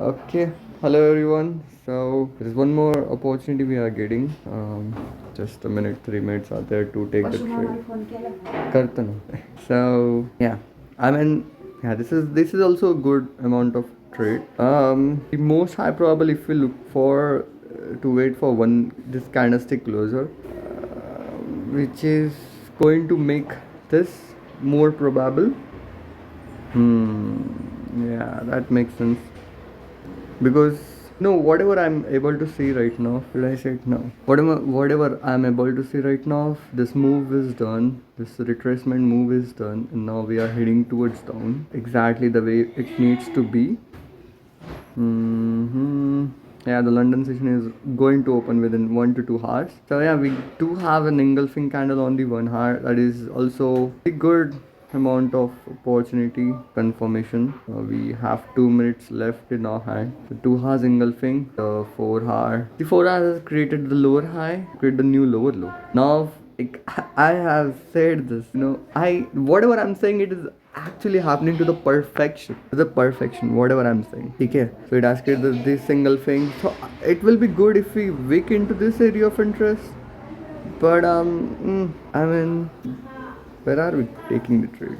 Okay, hello everyone. So there is one more opportunity we are getting. Just a minute, 3 minutes are there to take the trade. करता ना. So yeah, I mean yeah, this is also a good amount of trade. The most high probable if we look for to wait for one this candlestick closer, which is going to make this more probable. Yeah, that makes sense. Because no, whatever I'm able to see right now, should I say it now, whatever I'm able to see right now, this move is done, this retracement move is done, and now we are heading towards down exactly the way it needs to be. Yeah, the London session is going to open within 1 to 2 hours. So yeah, we do have an engulfing candle on the 1 hour. That is also a good amount of opportunity confirmation. We have 2 minutes left in our hand. The 2 hours engulfing, the 4 hour. The 4 hours has created the lower high, create the new lower low. Now like, I have said this, I whatever I'm saying, it is actually happening to the perfection. Whatever I'm saying. Okay. So it has created this single thing. So it will be good if we wick into this area of interest. But I mean, where are we taking the trade?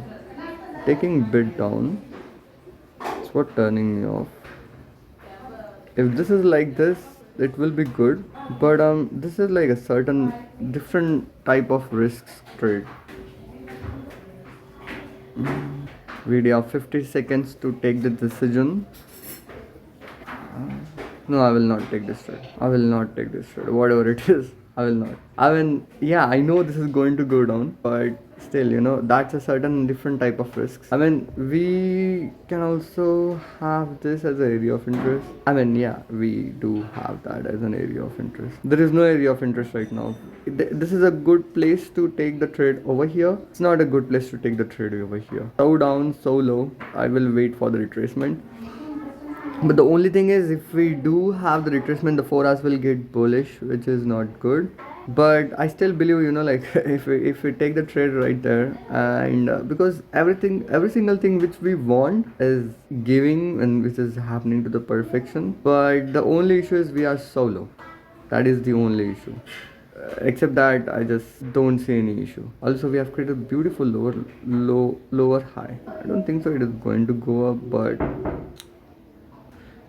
Taking bid down. It's what turning me off. If this is like this, it will be good. But this is like a certain different type of risks trade. We have 50 seconds to take the decision. No, I will not take this trade. I will not take this trade. Whatever it is, I will not. I mean, yeah, I know this is going to go down, but still, that's a certain different type of risks. I mean, we can also have this as an area of interest. I mean, yeah, we do have that as an area of interest. There is no area of interest right now. This is a good place to take the trade over here. It's not a good place to take the trade over here. So down, so low. I will wait for the retracement. But the only thing is, if we do have the retracement, the 4 hours will get bullish, which is not good. But I still believe, like if we take the trade right there, and because every single thing which we want is giving, and which is happening to the perfection. But the only issue is we are so low. That is the only issue. Except that I just don't see any issue. Also, we have created a beautiful lower high. I don't think so it is going to go up, but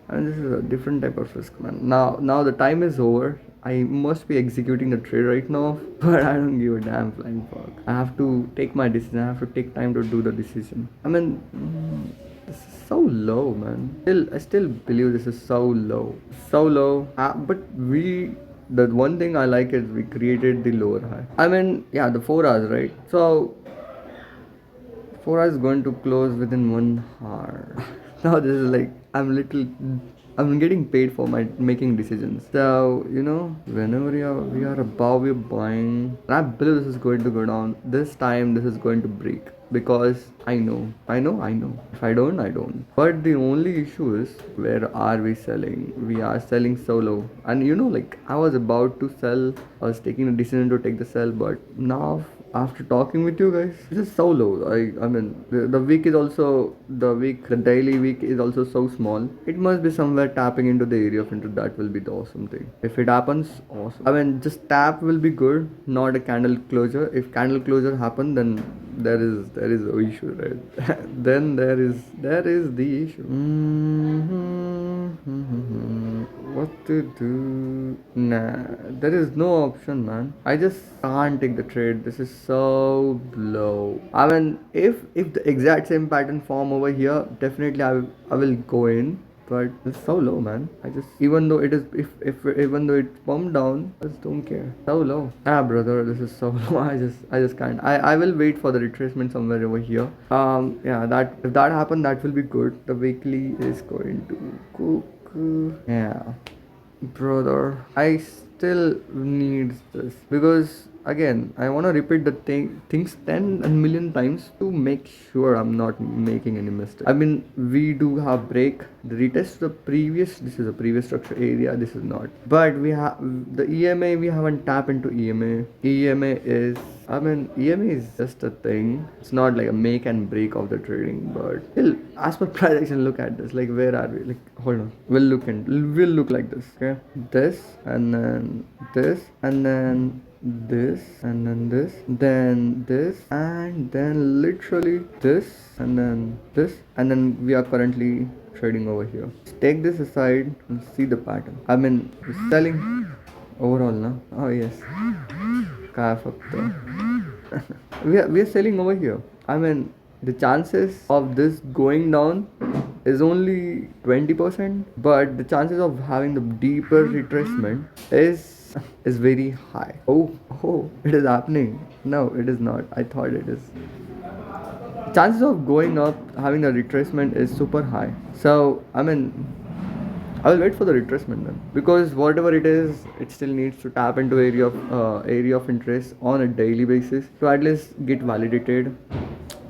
and this is a different type of risk, man. Now the time is over. I must be executing the trade right now, but I don't give a damn flying fuck. I have to take my decision. I have to take time to do the decision. I mean, this is so low, man. I still believe this is so low, so low. But the one thing I like is we created the lower high. I mean, yeah, the 4 hours, right? So 4 hours is going to close within 1 hour. Now this is like I'm getting paid for my making decisions. So whenever we are above, we're buying. And I believe this is going to go down. This time this is going to break because I know. If I don't, I don't. But the only issue is, where are we selling? We are selling so low, and like I was about to sell. I was taking a decision to take the sell, but now after talking with you guys, this is so low. I mean, the week is also the daily week is also so small. It must be somewhere tapping into the area of interest. That will be the awesome thing. If it happens, awesome. I mean, just tap will be good, not a candle closure. If candle closure happen, then there is no issue, right? Then there is the issue. What to do? Nah, there is no option, man. I just can't take the trade. This is so low. I mean, if the exact same pattern form over here, definitely I will go in. But it's so low, man. I just, even though it is, if even though it's pumped down, I just don't care. So low. Brother, this is so low. I just can't. I will wait for the retracement somewhere over here. Yeah, that if that happen, that will be good. The weekly is going to cook. Yeah, brother, I still need this because again I want to repeat the things 10 million times to make sure I'm not making any mistake. I mean, we do have break the retest the previous, this is a previous structure area, this is not, but we have the EMA, we haven't tapped into EMA. EMA is I mean, EMA is just a thing. It's not like a make and break of the trading, but still, as per price action, look at this. Like, where are we? Like, hold on. We'll look like this. Okay, this and then this and then this and then this and then literally this and then we are currently trading over here. Take this aside and see the pattern. I mean, we're selling overall, na? Oh yes. काय फक्त we are selling over here. I mean, the chances of this going down is only 20%, but the chances of having the deeper retracement is very high. Oh, it is happening. No, it is not. I thought it is. Chances of going up having a retracement is super high. So I mean, I will wait for the retracement then, because whatever it is, it still needs to tap into area of interest on a daily basis to at least get validated.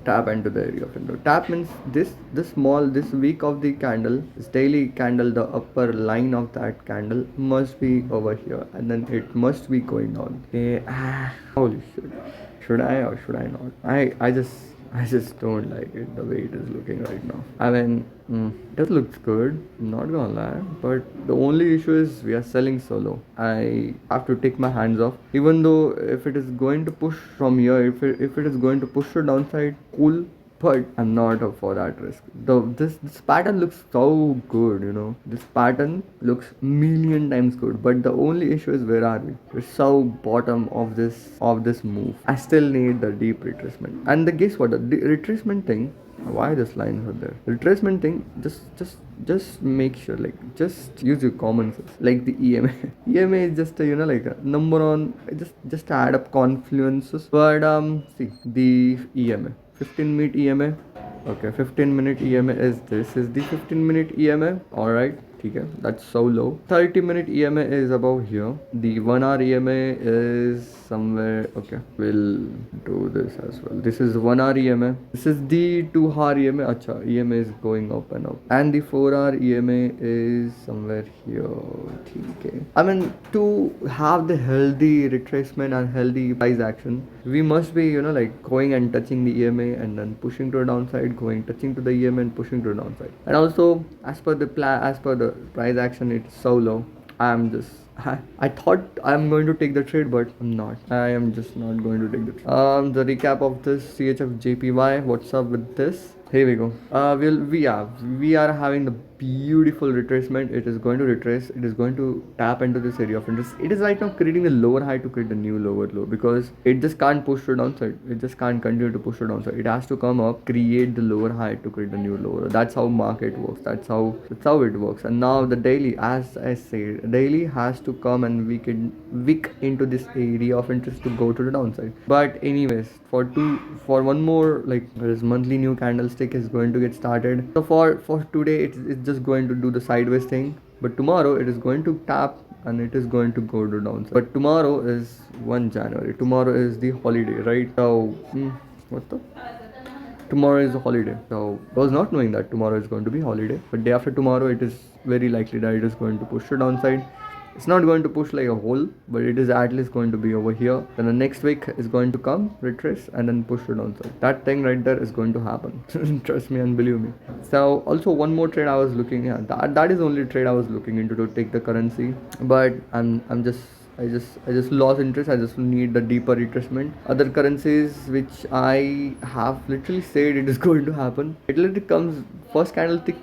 Tap into the area of interest. Tap means this week of the candle, this daily candle, the upper line of that candle must be over here, and then it must be going down. Okay. Holy shit. Should I or should I not? I just don't like it the way it is looking right now. I mean, it looks good, not gonna lie. But the only issue is we are selling so low. I have to take my hands off. Even though if it is going to push from here, if it is going to push to downside, cool. But I'm not up for that risk. This pattern looks so good, you know. This pattern looks million times good. But the only issue is where are we? We're so bottom of this move. I still need the deep retracement. And the guess what? The retracement thing. Why this lines are there? Retracement thing. Just make sure. Like just use your common sense. Like the EMA. EMA is just a, like a number on. Just add up confluences. But see the EMA. 15-minute EMA. Okay, 15-minute EMA is this. Is the 15-minute EMA. Alright. Okay, that's so low. 30-minute EMA is above here. The 1 hour EMA is somewhere. Okay, we'll do this as well. This is 1 hour EMA. This is the 2 hour EMA. Acha, EMA is going up and up. And the 4 hour EMA is somewhere here. Okay. I mean, to have the healthy retracement and healthy price action, we must be, like going and touching the EMA and then pushing to the downside, touching to the EMA and pushing to the downside. And also, as per the price action, it's so low. I thought I'm going to take the trade, but I'm not. I am just not going to take the trade. The recap of this CHF JPY. What's up with this? Here we go. We are having the beautiful retracement. It is going to retrace. It is going to tap into this area of interest. It is right now creating the lower high to create the new lower low, because it just can't push to downside. It just can't continue to push to downside. It has to come up, create the lower high to create the new lower. That's how market works. That's how it works. And now the daily, as I said, daily has to come and wick into this area of interest to go to the downside. But anyways, for one more, like, this monthly new candlestick is going to get started. So for today, it's just going to do the sideways thing. But tomorrow it is going to tap and it is going to go to downside. But tomorrow is 1 January. Tomorrow is the holiday, right? So tomorrow is a holiday. So I was not knowing that tomorrow is going to be holiday. But day after tomorrow, it is very likely that it is going to push to downside. It's not going to push like a hole, but it is at least going to be over here. Then the next week is going to come, retrace, and then push to downside. That thing right there is going to happen. Trust me and believe me. So also one more trade I was looking at. That is the only trade I was looking into to take the currency. But I just lost interest. I just need the deeper retracement. Other currencies which I have literally said it is going to happen. It literally comes first candlestick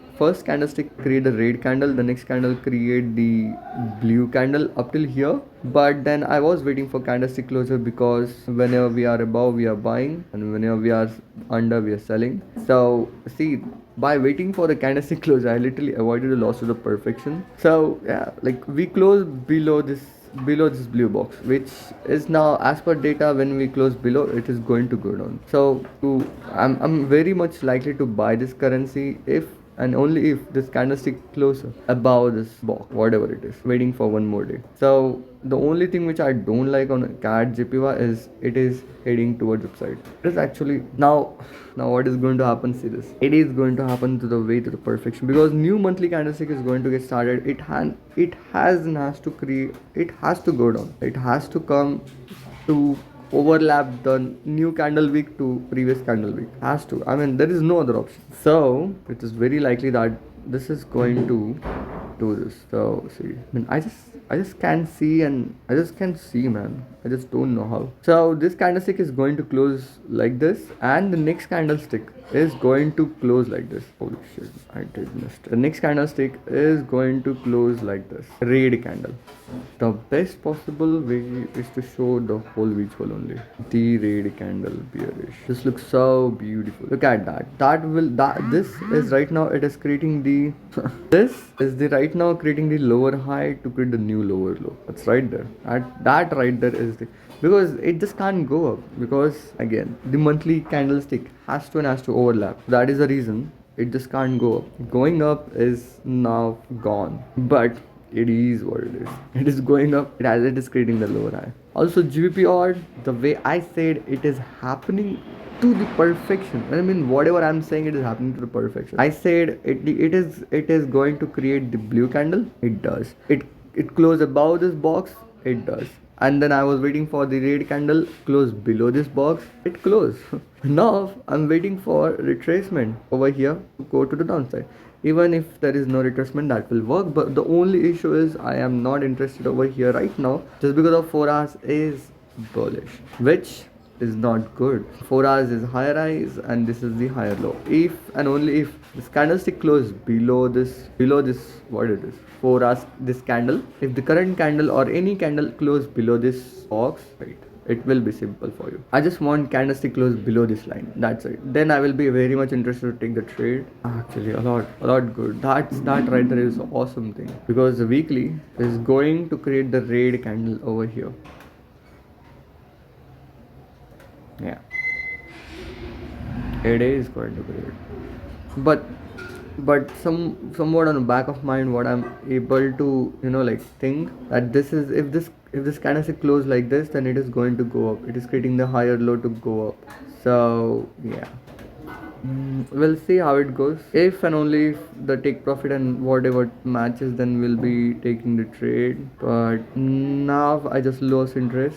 create the red candle, the next candle create the blue candle up till here. But then I was waiting for candlestick closure, because whenever we are above we are buying and whenever we are under we are selling. So see, by waiting for the candlestick closure, I literally avoided the loss to the perfection. So yeah, like we closed below this blue box, which is now, as per data, when we close below, it is going to go down. So I'm very much likely to buy this currency if and only if this candlestick closes above this box, whatever it is, waiting for one more day. So the only thing which I don't like on CAD JPY is it is heading towards upside. It is actually now what is going to happen? See this. It is going to happen to the perfection, because new monthly candlestick is going to get started. It has to go down. It has to come to overlap the new candle week to previous candle week. Has to. I mean, there is no other option. So it is very likely that this is going to do this. So see, I mean, I just can't see, and I just can't see, man. I just don't know how. So this candlestick is going to close like this, and the next candlestick is going to close like this. Holy shit, I did miss it. The next candlestick is going to close like this. Red candle. The best possible way is to show the whole visual only. The red candle bearish. This looks so beautiful. Look at that. This is right now it is creating the this is the right now creating the lower high to create the new lower low. That's right there. That right there is the, because it just can't go up, because again the monthly candlestick has to overlap. That is the reason it just can't go up. Going up is now gone, but it is what it is. It is going up as it is creating the lower high. Also GBP odd, the way I said, it is happening to the perfection. I mean, whatever I'm saying, it is happening to the perfection. I said it is going to create the blue candle. It does. It closed above this box. It does. And then I was waiting for the red candle close below this box. It closed. Now I'm waiting for retracement over here to go to the downside. Even if there is no retracement, that will work, but the only issue is I am not interested over here right now, just because of 4 hours is bullish, which is not good. 4 hours is higher highs and this is the higher low. If and only if this candlestick close below this what it is, 4 hours, this candle, if the current candle or any candle close below this box, right, it will be simple for you. I just want candlestick close below this line. That's it. Then I will be very much interested to take the trade. Actually, a lot good. That right there is an awesome thing, because the weekly is going to create the red candle over here. Yeah, it is going to create. But somewhat on the back of mind, what I'm able to like think that this is, if this candlestick close like this, then it is going to go up. It is creating the higher low to go up. So yeah, we'll see how it goes. If and only if the take profit and whatever matches, then we'll be taking the trade. But now I just lost interest.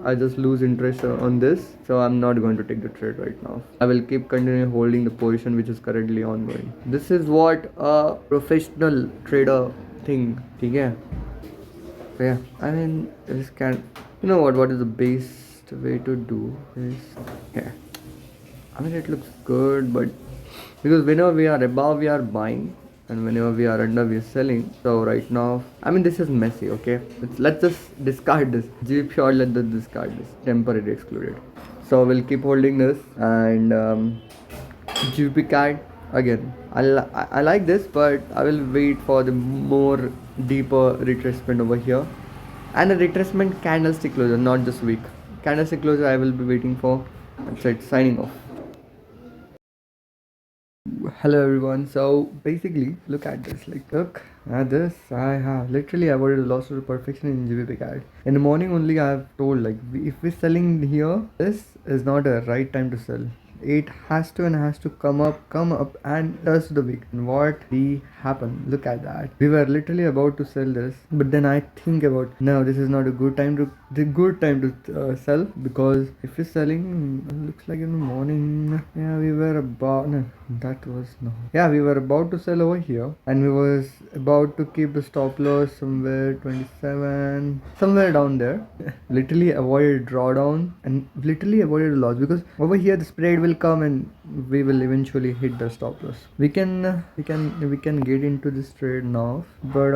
I just lose interest on this, so I'm not going to take the trade right now. I will keep continuing holding the position which is currently ongoing. This is what a professional trader think. Okay? So yeah, I mean, this can, what is the best way to do this? Yeah, I mean, it looks good, but because whenever we are above, we are buying, and whenever we are under, we are selling. So right now, I mean, this is messy. Okay, let's just discard this. GBP short, let's just discard this. Temporary excluded. So we'll keep holding this, and GBP CAD again. I like this, but I will wait for the more deeper retracement over here, and a retracement candlestick closure, not just weak candlestick closure. I will be waiting for. That's it. Signing off. Hello everyone. So basically, look at this. Look at this. I have literally avoided a loss to the perfection in GBP CAD. In the morning only, I have told if we're selling here, this is not a right time to sell. It has to come up and touch the week. And what we happen? Look at that. We were literally about to sell this, but then I think about, no, this is not a good time to sell, because if we're selling, looks like in the morning. Yeah, we were about we were about to sell over here, and we was about to keep the stop loss somewhere 27, somewhere down there. Literally avoided drawdown and literally avoided a loss, because over here the spread will come and we will eventually hit the stop loss. We can get into this trade now, but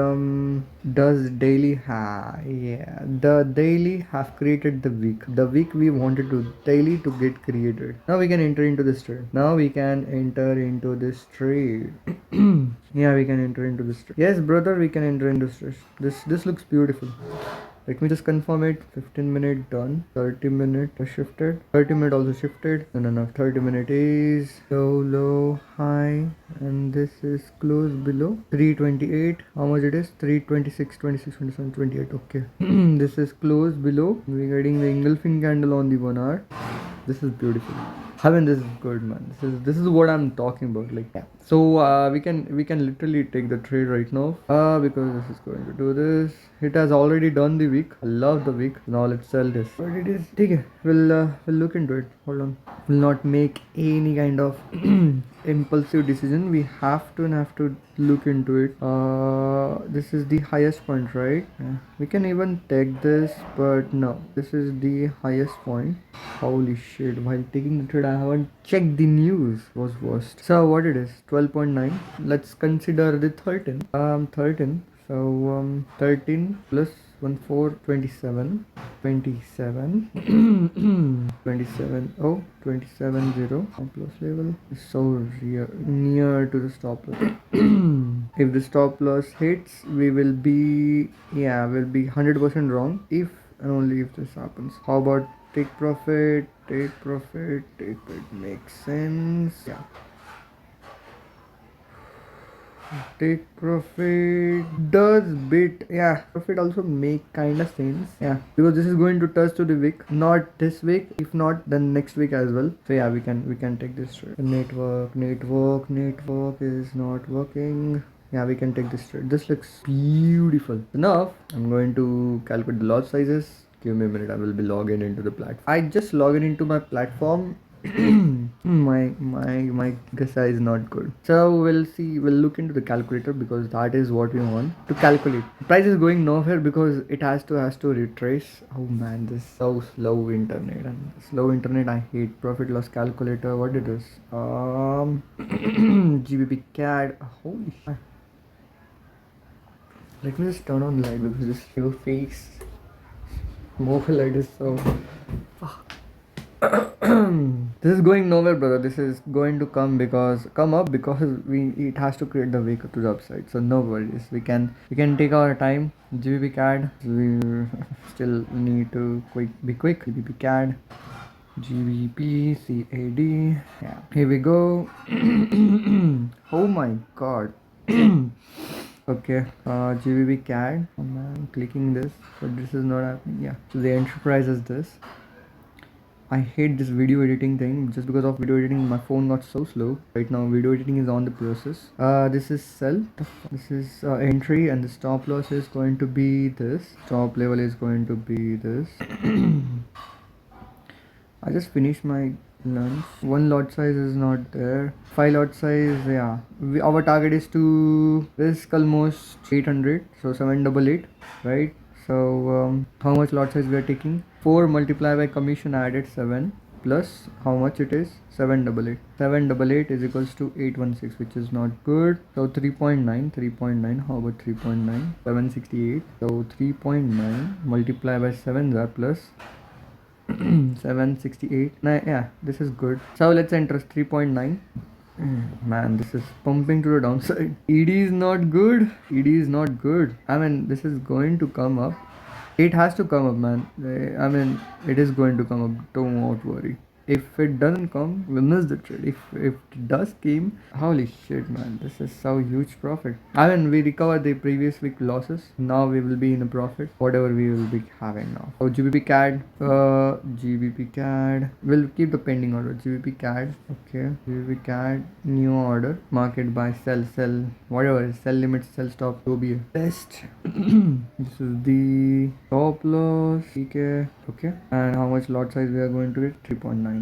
does daily the daily have created the week we wanted to daily to get created. Now we can enter into this trade. Yeah, we can enter into this trade. Yes, brother, we can enter into this. This looks beautiful. Let me just confirm it. 15 minute done. 30 minute shifted. 30 minute also shifted. No. 30 minute is low, high, and this is close below 328. How much it is? 326, 26, 27, 28. Okay. This is close below. We're getting the engulfing candle on the 1 hour. This is beautiful. I mean, this is good, man. This is what I'm talking about. Like, yeah. So we can literally take the trade right now. Because this is going to do this. It has already done the week. I love the week. Now let's sell this. But it is. Okay. We'll look into it. Hold on. Will not make any kind of impulsive decision. We have to look into it. This is the highest point, right? Yeah. We can even take this, but no, this is the highest point. Holy shit! While taking the trade, I haven't checked the news. Was worst. So what it is? 12.9. Let's consider the 13. 13. So 13 plus 1 4 27 27 27 oh 27 0 stop loss level is so near to the stop loss. If the stop loss hits, we will be will be 100% wrong if and only if this happens. How about take profit? Take profit. Take it makes sense. Yeah. Take profit does bit, yeah, profit also make kind of sense, yeah, because this is going to touch to the week, not this week, if not then next week as well. So yeah, we can take this trade. Network is not working. Yeah, we can take this trade. This looks beautiful. Enough. I'm going to calculate the lot sizes. Give me a minute. I will be logging into the platform. I just logged into my platform. my guessa is not good. So we'll see. We'll look into the calculator because that is what we want to calculate. Price is going nowhere because it has to retrace. Oh man, this is so slow internet, and slow internet I hate. Profit loss calculator. What it is? GBP CAD. Holy shit. Let me just turn on the light because this your face mobile light is so. This is going nowhere, brother. This is going to come up because it has to create the wake up to the upside. So no worries. We can take our time. GBP CAD. We still need to be quick. GBP CAD. GBP CAD. Yeah. Here we go. Oh my god. Okay, GBP CAD. I'm clicking this, but this is not happening. Yeah, so the enterprise is this. I hate this video editing thing. Just because of video editing, my phone got so slow. Right now, video editing is on the process. This is sell. This is entry, and the stop loss is going to be this. Stop level is going to be this. I just finished my lunch. One lot size is not there. 5 lot size, yeah. Our target is to risk almost 800, so 788, right? So how much lot size we are taking? 4 multiplied by commission added 7 plus how much it is? 788. 788 is equals to 816, which is not good. So 3.9. How about 3.9? 768. So 3.9 multiplied by 7 plus 768. Yeah, this is good. So let's enter 3.9. Man, this is pumping to the downside. ED is not good. I mean, this is going to come up. It has to come up, man. I mean, it is going to come up. Don't worry. If it doesn't come, we miss the trade. If it does came, holy shit, man, this is so huge profit. I mean, we recovered the previous week losses. Now we will be in a profit, whatever we will be having now. So GBP CAD, we'll keep the pending order. GBP CAD, okay. GBP CAD, new order, market buy, sell, whatever, sell limit, sell stop, OBA. Test. This is the stop loss, okay. And how much lot size we are going to get? 3.9.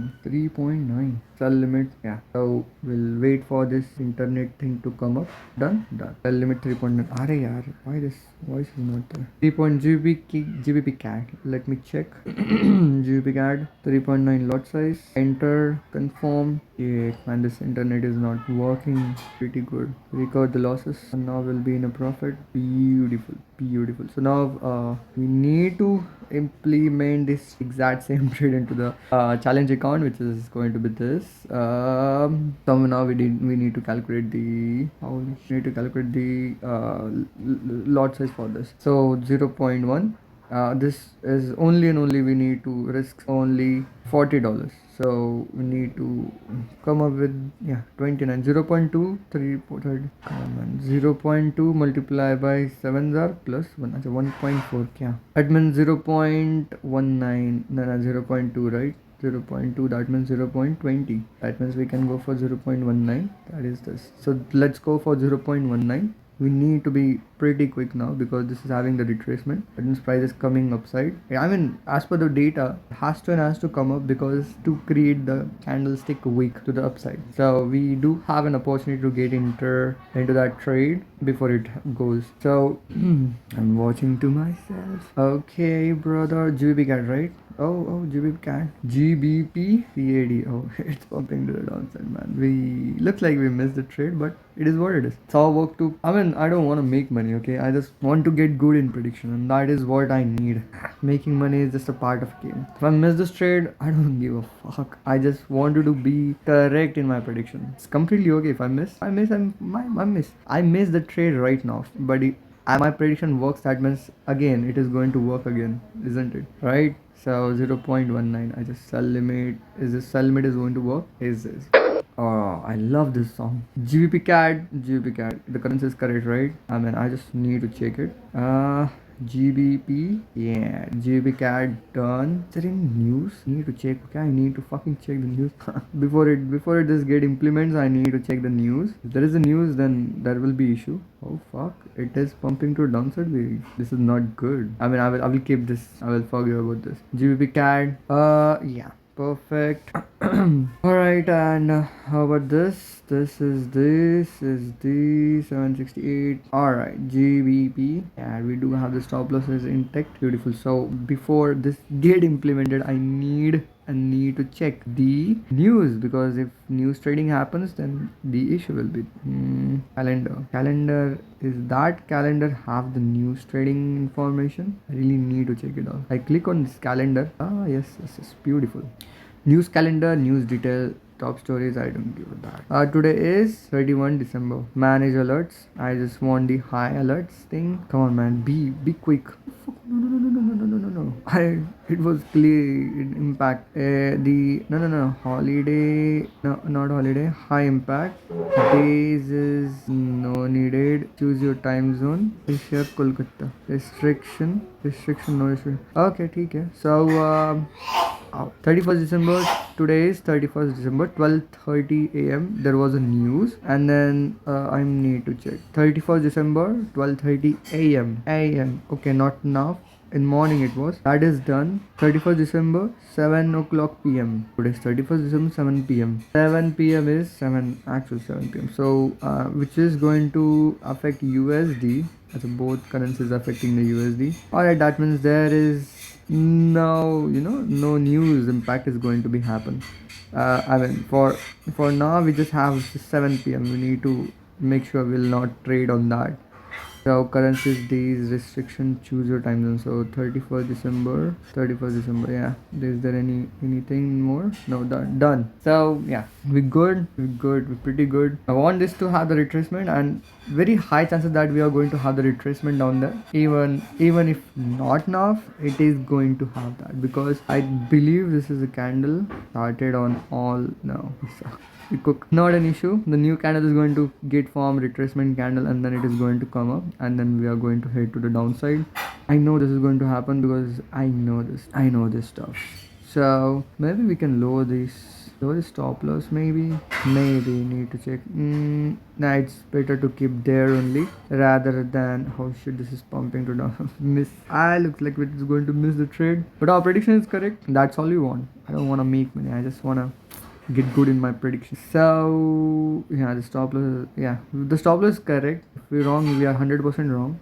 Sell limit, yeah. So we'll wait for this internet thing to come up. Done. Sell limit 3.9. Yaar, why this voice is not there? 3. GBP CAD. Let me check. GBP CAD 3.9 lot size. Enter, confirm. Yeah, man, this internet is not working pretty good. Recover the losses, and now we'll be in a profit. Beautiful. So now we need to implement this exact same trade into the challenge account, which is going to be this. So now we need to calculate the lot size for this. So 0.1. This is only and only we need to risk only $40. So we need to come up with 29. 0.2 3.30. Come on, 0.2 multiply by 7 plus 1. 1.4 क्या? That means 0.19. No, 0.2, right? 0.2, that means 0.20. That means we can go for 0.19. That is this. So let's go for 0.19. We need to be pretty quick now because this is having the retracement. That means price is coming upside. I mean, as per the data, has to come up because to create the candlestick wick to the upside. So we do have an opportunity to get into that trade before it goes. So I'm watching to myself. Okay, brother, GBP cat, right? Oh, GBP cat. GBP CAD. Oh, it's pumping to the downside, man. We looks like we missed the trade, but it is what it is. It's our work to. I mean, I don't want to make money, okay? I just want to get good in prediction, and that is what I need. Making money is just a part of game. If I miss this trade, I don't give a fuck. I just wanted to be correct in my prediction. It's completely okay if I miss. I miss. I miss the trade right now, but my prediction works. That means again, it is going to work again, isn't it? Right? So 0.19. I just sell limit. Is this sell limit is going to work? Is this? Oh, I love this song. GBP CAD. The currency is correct, right? I mean, I just need to check it. GBP, yeah, GBP CAD done. Is there any news? Need to check. Okay, I need to fucking check the news before it just get implements. I need to check the news. If there is a news, then there will be issue. Oh fuck! It is pumping to downside. This is not good. I mean, I will keep this. I will forget about this. GBP CAD. Yeah. Perfect. Alright, and how about this? This is the 768. Alright, GBP. And we do have the stop losses intact. Beautiful. So before this get implemented, I need to check the news, because if news trading happens, then the issue will be calendar. Is that calendar have the news trading information? I really need to check it out. I click on this calendar. Yes, beautiful. News calendar, news detail, top stories. I don't give a that. Today is 31 December. Manage alerts. I just want the high alerts thing. Come on, man. Be quick. No. It was clear impact. Holiday. No, not holiday. High impact. Days is no needed. Choose your time zone. Asia, Kolkata. Restriction. No restriction. Okay, okay. So 31st December. Today is 31st December, 12:30 a.m. There was a news, and then I need to check. 31st December, 12:30 a.m. Okay, not now. In morning it was. That is done. 31st December, 7 o'clock p.m. Today is 31st December, 7 p.m. 7 p.m. is 7 p.m. So which is going to affect USD. As both currencies affecting the USD. Alright, that means there is no news impact is going to be happen. I mean, for now we just have 7 p.m. We need to make sure we'll not trade on that. So currencies, days, restriction, choose your time zone. So 31st December, yeah. Is there anything more? No, done. So yeah, we're pretty good. I want this to have the retracement, and very high chances that we are going to have the retracement down there. Even if not now, it is going to have that, because I believe this is a candle started on all now. So we cook, not an issue. The new candle is going to get form, retracement candle, and then it is going to come up, and then we are going to head to the downside. I know this is going to happen because I know this stuff. So maybe we can lower the stop loss. Maybe need to check. Nah, it's better to keep there only rather than, oh shit, this is pumping to down. Miss. Looks like it's going to miss the trade, but our prediction is correct. That's all we want. I don't want to make money. I just want to get good in my prediction. So yeah, the stop loss is correct. If we're wrong, we are 100% wrong.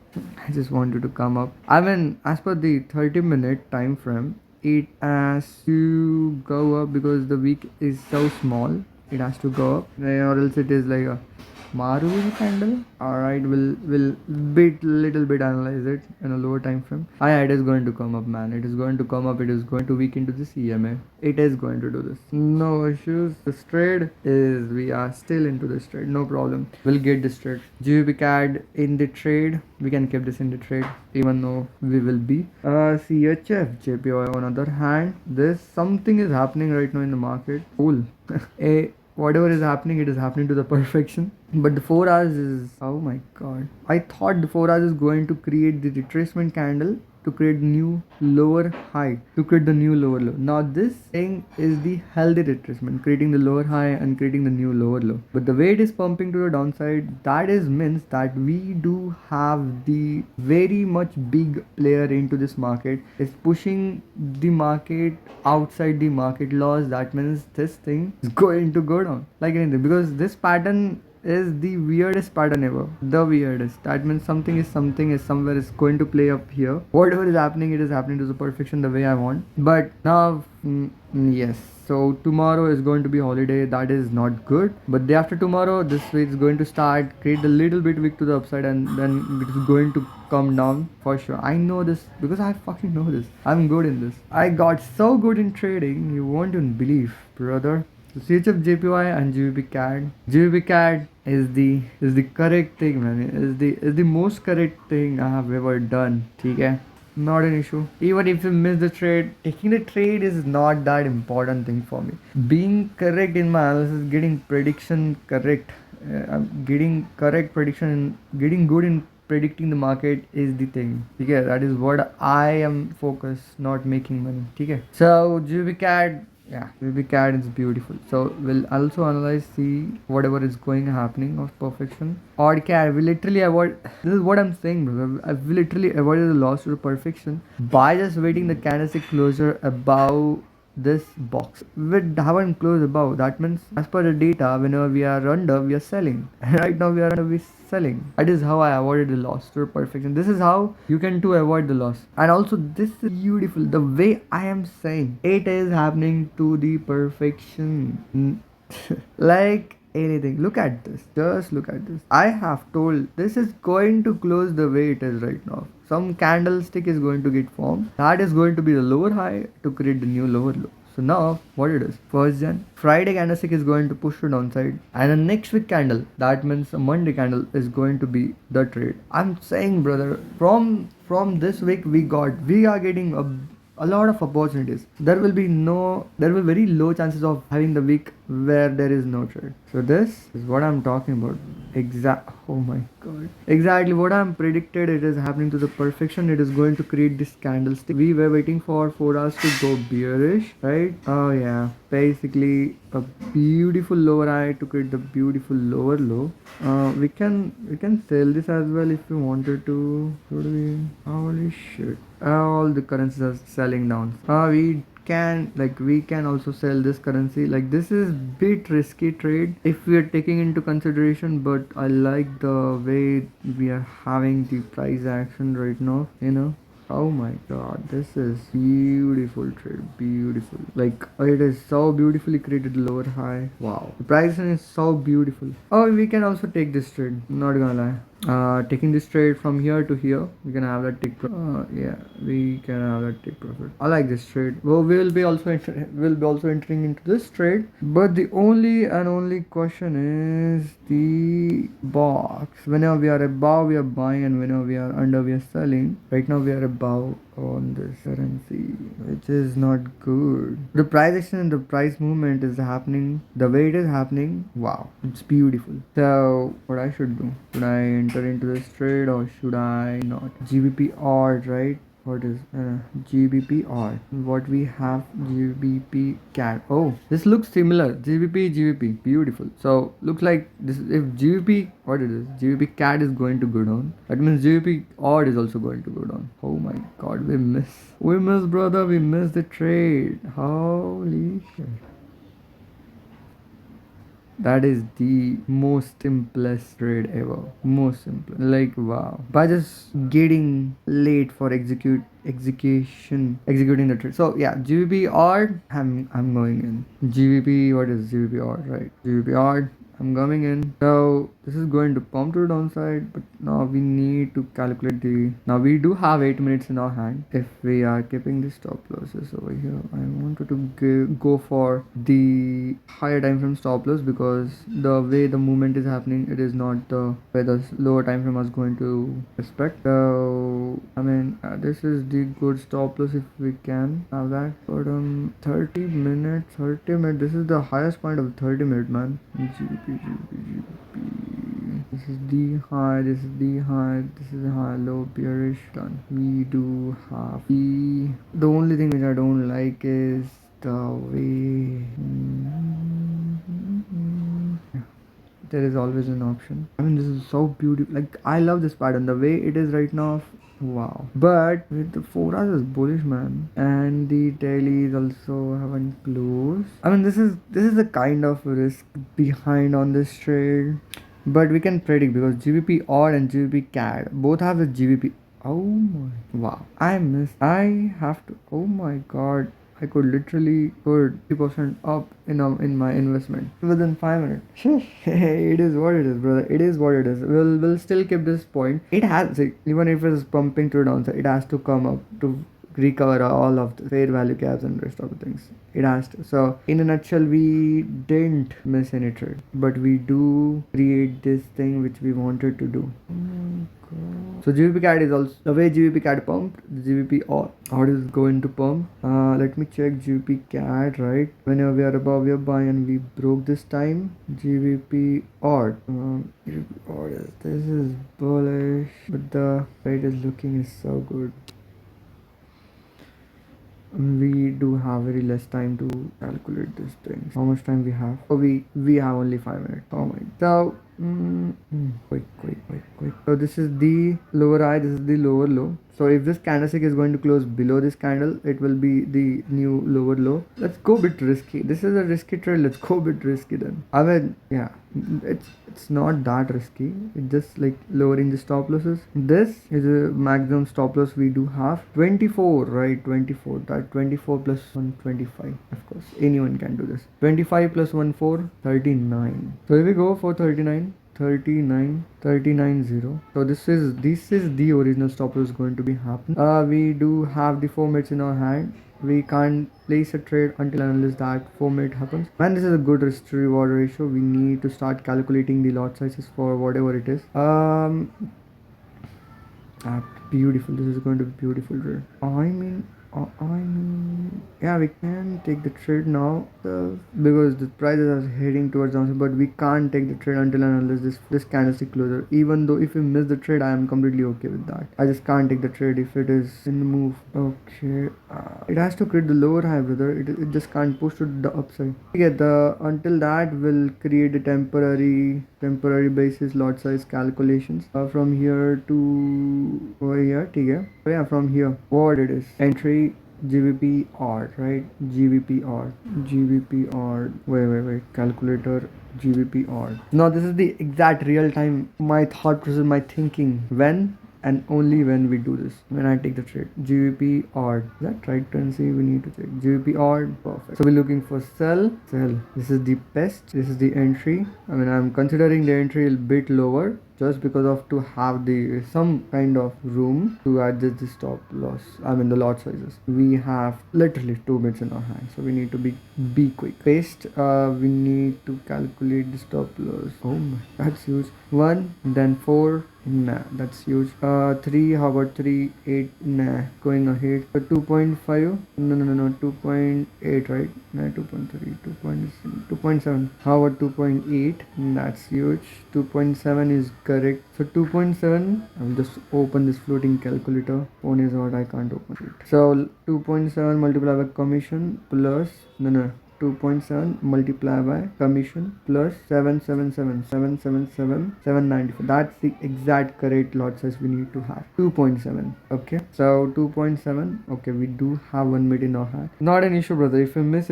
I just wanted to come up. I mean, as per the 30-minute time frame, it has to go up because the wick is so small. It has to go up, or else it is like a Maru candle. Alright, we'll little bit analyze it in a lower time frame. It is going to come up, man. It is going to come up. It is going to weaken to this EMA. It is going to do this. No issues. This trade is, we are still into this trade. No problem. We'll get this trade. GBP CAD in the trade. We can keep this in the trade, even though we will be. CHF, JPY on other hand. This something is happening right now in the market. Cool. Whatever is happening, it is happening to the perfection. But the 4 hours is, oh my god. I thought the 4 hours is going to create the retracement candle to create new lower high, to create the new lower low. Now this thing is the healthy retracement, creating the lower high and creating the new lower low. But the way it is pumping to the downside, that is means that we do have the very much big player into this market is pushing the market outside the market loss. That means this thing is going to go down like anything, because this pattern is the weirdest pattern ever. The weirdest. That means something is somewhere is going to play up here. Whatever is happening, it is happening to the perfection the way I want. But now, yes. So tomorrow is going to be holiday. That is not good. But day after tomorrow, this week is going to start, create a little bit wick to the upside, and then it is going to come down for sure. I know this because I fucking know this. I'm good in this. I got so good in trading. You won't even believe, brother. So CHF JPY and GBP CAD. GBP CAD is the correct thing, man. Is the most correct thing I have ever done. Okay? Not an issue. Even if you miss the trade, taking the trade is not that important thing for me. Being correct in my analysis, getting prediction correct, getting correct prediction, getting good in predicting the market is the thing. Okay, that is what I am focused, not making money. Okay. So GBP CAD, yeah, GBP CAD is beautiful. So we'll also analyze, see whatever is going happening of perfection. Odd CAD, we literally avoid. This is what I'm saying, bro. I've literally avoided the loss to the perfection by just waiting the candlestick closure above this box. We haven't closed above. That means as per the data, whenever we are under, we are selling. Right now we are under, we selling. That is how I avoided the loss to perfection. This is how you can too avoid the loss. And also this is beautiful. The way I am saying it is happening to the perfection. Like anything. Look at this. Just look at this. I have told this is going to close the way it is right now. Some candlestick is going to get formed. That is going to be the lower high to create the new lower low. So now what it is, first Jan, Friday candlestick is going to push to downside, and a next week candle, that means a Monday candle is going to be the trade. I'm saying, brother, from this week we are getting a lot of opportunities. There will be very low chances of having the week where there is no trade. So this is what I'm talking about. Oh my god. Exactly what I'm predicted, it is happening to the perfection. It is going to create this candlestick. We were waiting for 4 hours to go bearish, right? Oh yeah. Basically a beautiful lower high to create the beautiful lower low. We can sell this as well if we wanted to. Should we? Holy shit. All the currencies are selling down. We can also sell this currency. Like, this is bit risky trade if we are taking into consideration, but I like the way we are having the price action right now, you know. Oh my god, this is beautiful trade, beautiful. Like, it is so beautifully created lower high. Wow, the price is so beautiful. Oh, we can also take this trade, not gonna lie. Taking this trade from here to here, we can have that take yeah, we can have that take profit. I like this trade. Well, we'll be also entering into this trade, but the only question is the box. Whenever we are above, we are buying, and whenever we are under, we are selling. Right now we are above on this currency, which is not good. The price action and the price movement is happening the way it is happening. Wow, it's beautiful. So what I should do, should I enter into this trade or should I not? GBP odd, right? What is GBP odd? What we have, GBP CAD. Oh, this looks similar. GBP, beautiful. So looks like this. If GBP, what it is, GBP CAD is going to go down. That means GBP odd is also going to go down. Oh my god, we miss, brother. We miss the trade. Holy shit. That is the most simplest trade ever. Most simple. Like, wow. By just getting late for executing the trade. So yeah, GBP odd, I'm going in. GBP, what is GBP odd, right? GBP odd, I'm coming in. So this is going to pump to the downside, but now we need to calculate now we do have 8 minutes in our hand. If we are keeping the stop losses over here, I wanted to go for the higher time frame stop loss, because the way the movement is happening, it is not the way the lower time frame was going to respect. So I mean, this is the good stop loss if we can have that. But 30 minutes, this is the highest point of 30 minute, man. GBP GBP. This is the high, this is the high, this is the high, low, bearish, done. We do have the only thing which I don't like is the way. There is always an option. I mean, this is so beautiful. Like, I love this pattern. The way it is right now, wow. But with the 4 hours is bullish, man. And the dailies also haven't closed. I mean, this is the kind of risk behind on this trade. But we can predict because GBP odd and GBP CAD both have the GBP. Oh my, wow. I have to, oh my god. I could literally put 50% up in my investment within 5 minutes. It is what it is, brother. It is what it is. We'll still keep this point. It has, like, even if it's pumping to the downside, it has to come up to recover all of the fair value gaps and rest of the things. It has to. So in a nutshell, we didn't miss any trade, but we do create this thing which we wanted to do. Oh my god. So GBP CAD is also the way GBP CAD pumped. The GBP odd is going to pump. Let me check GBP CAD, right. Whenever we are above, we are buying, and we broke this time. GBP odd. GBP odd is, this is bullish, but the rate is looking is so good. We do have very less time to calculate this thing. How much time we have? Oh, we have only 5 minutes. Oh my. So quick. So this is the lower high, this is the lower low. So if this candlestick is going to close below this candle, it will be the new lower low. Let's go a bit risky. This is a risky trade. Let's go a bit risky then. I mean, yeah, it's not that risky. It's just like lowering the stop losses. This is a maximum stop loss we do have. 24, right? 24. That 24 plus 125. Of course, anyone can do this. 25 plus 1 4, 39. So if we go for 39. 39.0. So this is the original stop loss going to be happening. We do have the 4 minutes in our hand. We can't place a trade until unless that 4 minute happens. Man, this is a good risk to reward ratio. We need to start calculating the lot sizes for whatever it is. Beautiful. This is going to be beautiful trade. I mean, yeah, we can take the trade now because the prices are heading towards downside, but we can't take the trade until and unless this candlestick closer. Even though if we miss the trade, I am completely okay with that. I just can't take the trade if it is in the move. Okay, it has to create the lower high, brother. It just can't push to the upside. Okay, until that will create a temporary basis lot size calculations from here to over here. Okay, so yeah, from here what it is entry GBP odd, right? GBP odd. Wait. Calculator GBP odd. Now this is the exact real time my thought process, my thinking when and only when we do this. When I take the trade, GBP odd. Is that right currency? We need to check GBP odd. Perfect. So we're looking for sell. This is the best. This is the entry. I mean, I'm considering the entry a bit lower, just because of to have the some kind of room to adjust the stop loss, I mean the lot sizes. We have literally 2 minutes in our hand, so we need to be quick. Paste. We need to calculate the stop loss. Oh my, that's huge. 1, then 4. Nah, that's huge. 3. How about 3? 8. Nah, going ahead. 2.5. No. 2.8, right? Nah, 2.3. 2.7. How about 2.8? That's huge. 2.7 is correct. So 2.7. I'll just open this floating calculator. Phone is hot. I can't open it. So 2.7 multiplied by commission plus 2.7 multiplied by commission plus 794. That's the exact correct lot size we need to have. 2.7. Okay, so 2.7. Okay, we do have 1 minute in our hand. Not an issue, brother. If we miss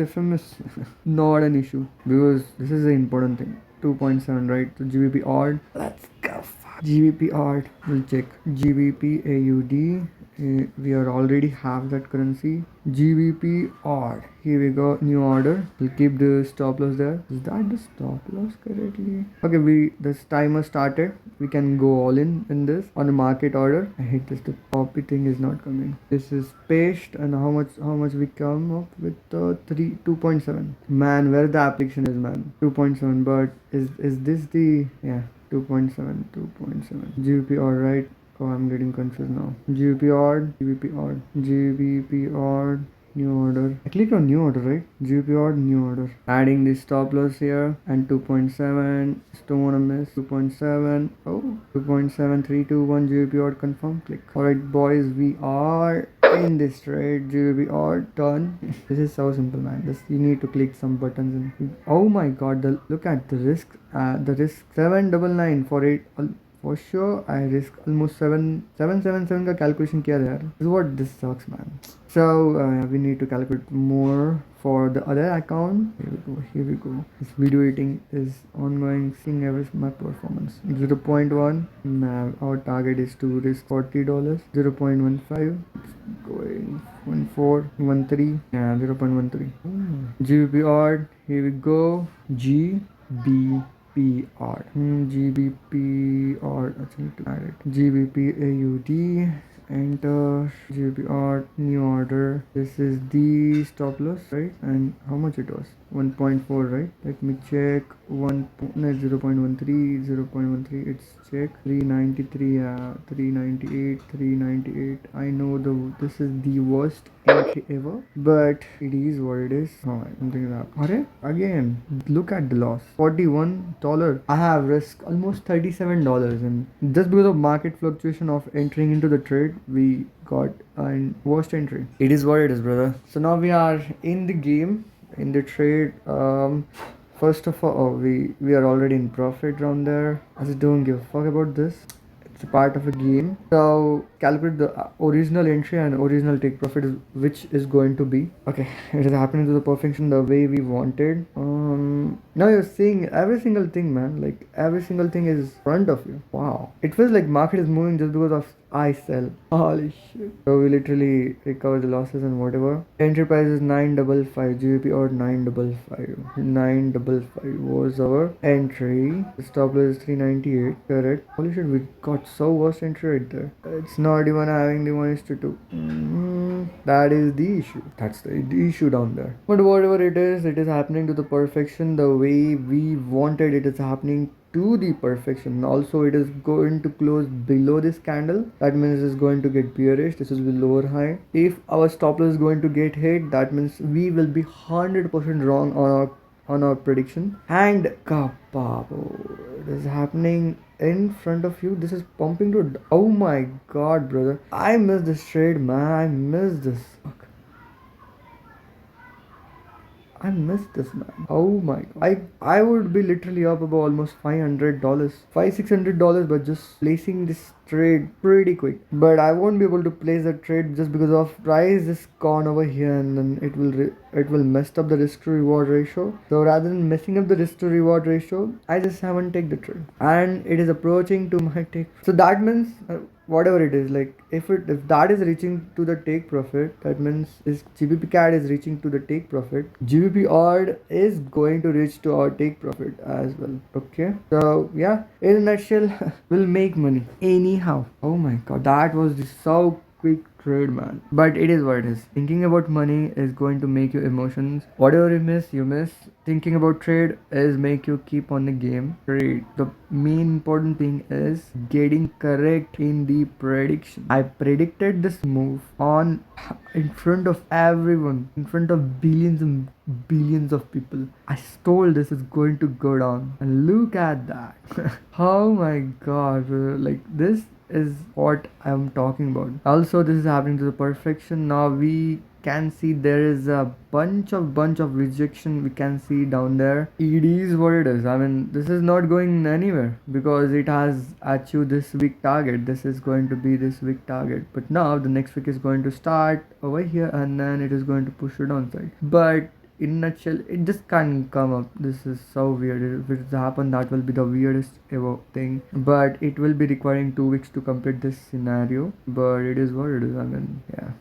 not an issue, because this is the important thing. 2.7, right? So GBP odd. Let's go. GBP odd. We'll check GBP AUD. We are already have that currency. GBP odd. Here we go. New order. We'll keep the stop loss there. Is that the stop loss correctly? Okay, this timer started. We can go all in this on a market order. I hate this. The copy thing is not coming. This is paste, and how much we come up with 2.7. Man, where the application is, man. 2.7. But is this the 2.7. GBP odd, right? Oh, I'm getting confused now. GBP odd. New order. I clicked on new order, right? GBP order, new order. Adding the stop loss here and 2.7. Don't wanna miss 2.7. Oh, 2.7321 GBP order confirm. Click. Alright, boys, we are in this trade. GBP order done. This is so simple, man. This you need to click some buttons and oh my god, look at the risk. The risk 799 for it. For sure, I risk almost 777 का calculation किया था यार. This is what this sucks, man. So we need to calculate more for the other account. Here we go. Here we go. This video editing is ongoing. Seeing every my performance. 0.1. Our target is to risk $40. 0.15. Going 1413. Yeah, 0.13. GBP odd. Here we go. GBP. PR. GBP or I need to add it. GBP AUD. Enter GBP or new order. This is the stop loss, right? And how much it was? 1.4, right? Let me check. 0.13, 0.13. It's check 393. 398, 398. I know this is the worst entry ever, but it is what it is. Alright, something like that. Alright, again, look at the loss. $41. I have risked almost $37, and just because of market fluctuation of entering into the trade, we got a worst entry. It is what it is, brother. So now we are in the game, in the trade. First of all, we are already in profit round there. I just don't give a fuck about this. It's a part of a game. So calculate the original entry and original take profit which is going to be. Okay, it is happening to the perfection the way we wanted. Now you're seeing every single thing, man. Like every single thing is in front of you. Wow. It feels like market is moving just because of I sell. Holy shit. So we literally recover the losses and whatever. Entry price is 955. GBP or 955. 955 was our entry. The stop loss is 398. Correct. Holy shit, we got so worst entry right there. It's not even having the 1:2. That is the issue. That's the issue down there. But whatever it is happening to the perfection the way we wanted. It is happening to the perfection. Also, it is going to close below this candle. That means it's going to get bearish. This is the lower high. If our stop loss is going to get hit, that means we will be 100% wrong on our prediction. And kapabo, it is happening in front of you. This is pumping to. Oh my god, brother! I missed this trade, man. I missed this. Fuck. I missed this, man. Oh my god. I would be literally up about almost $500, $600, but just placing this trade pretty quick. But I won't be able to place that trade just because of price is gone over here, and then it will mess up the risk to reward ratio. So rather than messing up the risk to reward ratio, I just haven't take the trade, and it is approaching to my take. So that means. Whatever it is, like if that is reaching to the take profit, that means this GBP CAD is reaching to the take profit. GBP odd is going to reach to our take profit as well. Okay, so yeah, in a nutshell, we'll make money anyhow. Oh my god, that was so quick trade, man. But it is what it is. Thinking about money is going to make you emotions. Whatever you miss. Thinking about trade is make you keep on the game. Trade. The main important thing is getting correct in the prediction. I predicted this move on in front of everyone, in front of billions and billions of people. I told this is going to go down, and look at that. Oh my god, bro. Like this is what I'm talking about. Also, this is happening to the perfection. Now we can see there is a bunch of rejection we can see down there. It is what it is. I mean, this is not going anywhere because it has achieved this week target. This is going to be this week target, but now the next week is going to start over here, and then it is going to push it downside. But in a nutshell, it just can't come up. This is so weird. If it happens, that will be the weirdest ever thing. But it will be requiring 2 weeks to complete this scenario. But it is what it is. I mean, yeah.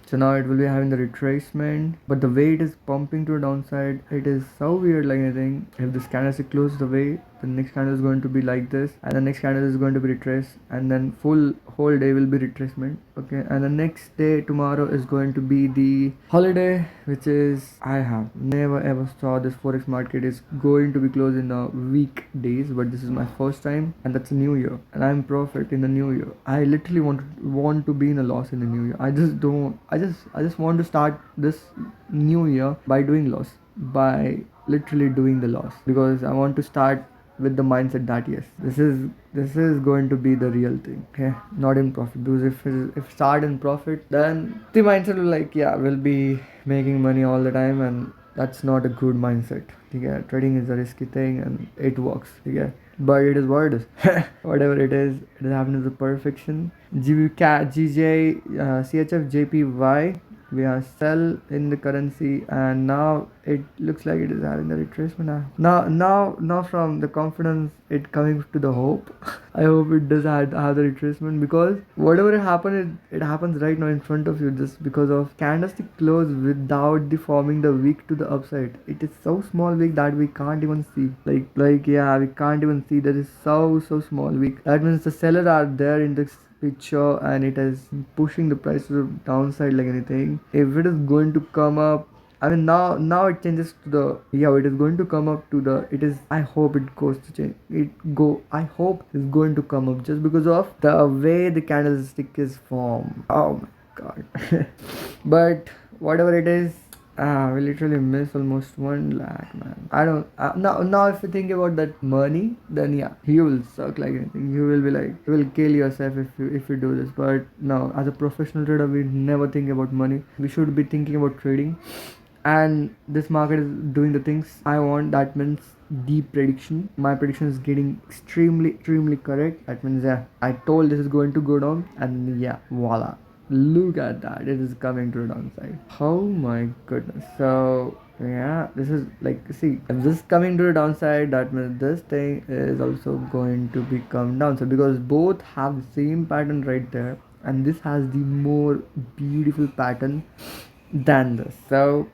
So now it will be having the retracement, but the way it is pumping to the downside, it is so weird like anything. If this candlestick closes the way the next candle is going to be like this, and the next candle is going to be retrace, and then whole day will be retracement. Okay, and the next day tomorrow is going to be the holiday, which is I have never ever saw this forex market is going to be closed in the weekdays, but this is my first time, and that's a new year, and I'm profit in the new year. I literally want to be in a loss in the new year. I just don't. I just want to start this new year by doing loss, by literally doing the loss, because I want to start with the mindset that yes, this is going to be the real thing. Okay, not in profit, because if start in profit, then the mindset will like, yeah, we'll be making money all the time, and that's not a good mindset. Yeah, trading is a risky thing and it works. Yeah, but it is what it is. Whatever it is happening to perfection. GJ, CHF, JPY, we are sell in the currency, and now it looks like it is having the retracement now from the confidence it coming to the hope. I hope it does have the retracement, because whatever happened, it happens right now in front of you, just because of candlestick close without the forming the wick to the upside. It is so small wick that we can't even see, like yeah, we can't even see. That is so small wick. That means the seller are there in this picture, and it is pushing the price to the downside like anything. If it is going to come up, I mean, now it changes to the, yeah, it is going to come up to the, it is, I hope it goes to change I hope it's going to come up, just because of the way the candlestick is formed. Oh my god. But whatever it is, we literally miss almost 1 lakh, man. I don't now if you think about that money, then yeah, you will suck like anything. You will be like, you will kill yourself if you do this. But no, as a professional trader, we never think about money. We should be thinking about trading, and this market is doing the things I want. That means deep prediction. My prediction is getting extremely correct. That means yeah, I told this is going to go down, and yeah, voila. Look at that, it is coming to the downside. Oh my goodness. So yeah, this is like, see, if this is coming to the downside, that means this thing is also going to become downside, because both have the same pattern right there, and this has the more beautiful pattern than this. So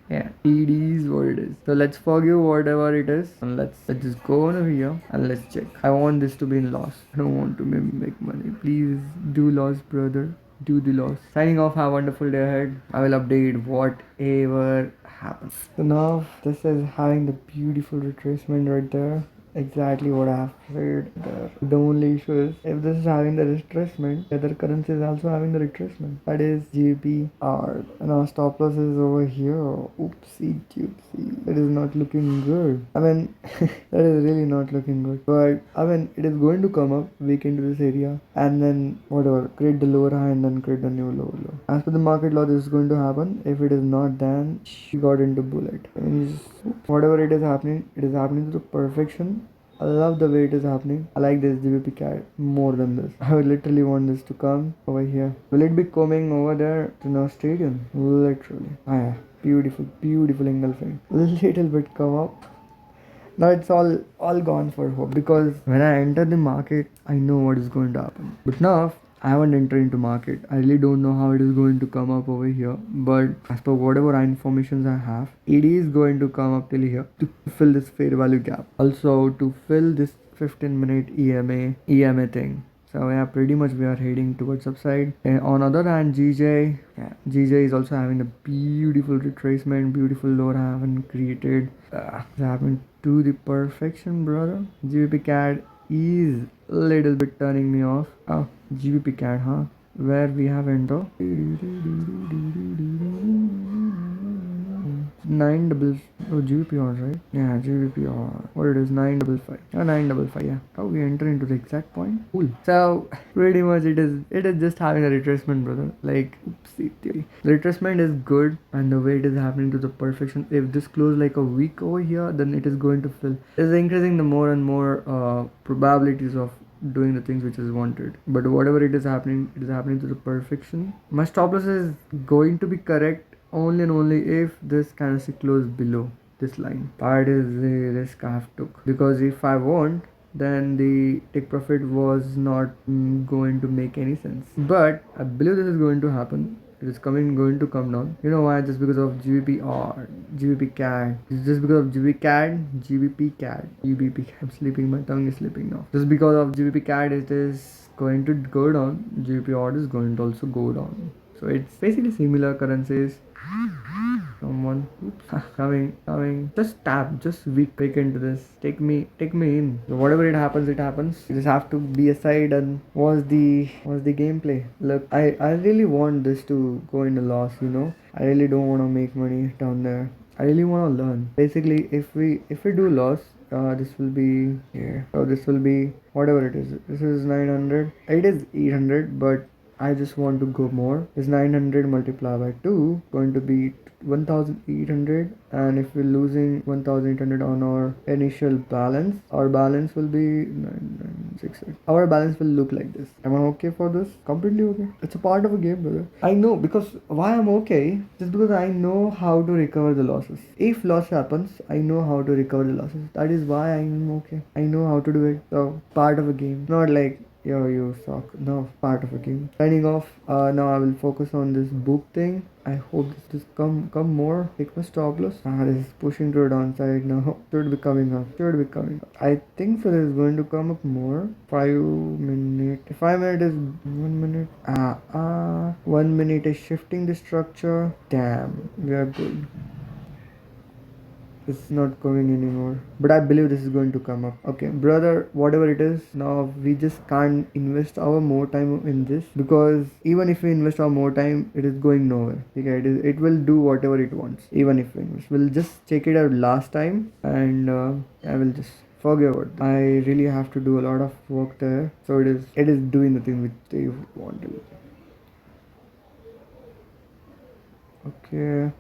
yeah, it is what it is. So let's forgive whatever it is, and let's just go on over here and let's check. I want this to be in loss. I don't want to make money. Please do loss, brother. Do the loss. Signing off. Have a wonderful day ahead. I will update whatever happens. So now this is having the beautiful retracement right there. Exactly what I have said there. The only issue is, if this is having the retracement, the other currency is also having the retracement. That is GBR. And our stop loss is over here. Oopsie doopsie. It is not looking good. I mean, that is really not looking good. But I mean, it is going to come up weak into this area, and then whatever, create the lower high and then create the new lower low. As per the market law, this is going to happen. If it is not, then she got into bullet. I mean, whatever it is happening to the perfection. I love the way it is happening. I like this GBP CAD more than this. I would literally want this to come over here. Will it be coming over there to no stadium? Literally. Ah, yeah. Beautiful engulfing. Little bit come up. Now it's all gone for hope, because when I enter the market, I know what is going to happen. But now I haven't entered into market. I really don't know how it is going to come up over here. But as per whatever informations I have, it is going to come up till here to fill this fair value gap. Also to fill this 15-minute EMA thing. So yeah, pretty much we are heading towards upside. And on other hand, GJ is also having a beautiful retracement, beautiful lower haven't created. It's happened to the perfection, brother. GBP CAD is a little bit turning me off. Oh, GBP CAD, huh? Where we have enter 9 GBPR, right? Yeah, GBPR. What it is, 955. Yeah, 955. Yeah. How we enter into the exact point? Cool. So pretty much it is just having a retracement, brother. Like, oopsie theory. The retracement is good, and the way it is happening to the perfection. If this close like a week over here, then it is going to fill. It is increasing the more and more probabilities of doing the things which is wanted. But whatever it is happening to the perfection. My stop loss is going to be correct only and only if this candlestick close below this line. That is the risk I have took, because if I won't, then the take profit was not going to make any sense. But I believe this is going to happen. It is going to come down. You know why? Just because of GBP or GBP CAD. It's just because of GBP CAD, GBP CAD, GBP. I'm sleeping. My tongue is slipping now. Just because of GBP CAD, it is going to go down. GBP odd is going to also go down. So it's basically similar currencies. Someone, oops, coming. Just tap, just weak into this. Take me in. So whatever it happens, it happens. You just have to be aside and watch the gameplay. Look, I really want this to go in a loss. You know, I really don't want to make money down there. I really want to learn. Basically, if we do loss, this will be here. So this will be whatever it is. This is 900. It is 800, but I just want to go more. Is 900 multiplied by 2 going to be 1800, and if we're losing 1800 on our initial balance, our balance will be 9968. Our balance will look like this. Am I okay for this? Completely okay. It's a part of a game, brother. I know, because why I'm okay? Just because I know how to recover the losses. If loss happens, I know how to recover the losses. That is why I'm okay. I know how to do it. So part of a game. Not like, yo, you suck. No, part of a game. Signing off. Now I will focus on this book thing. I hope this come more. Take my stop loss. This is pushing to the downside now. Should be coming up. I think so. This is going to come up more. 5 minutes. 5 minutes is 1 minute. 1 minute is shifting the structure. Damn, we are good. It's not going anymore, but I believe this is going to come up. Okay, brother, whatever it is, now we just can't invest our more time in this, because even if we invest our more time, it is going nowhere. Okay, it will do whatever it wants. Even if we invest, we'll just check it out last time, and I will just forget about it. I really have to do a lot of work there, so it is doing the thing which they want to. Okay.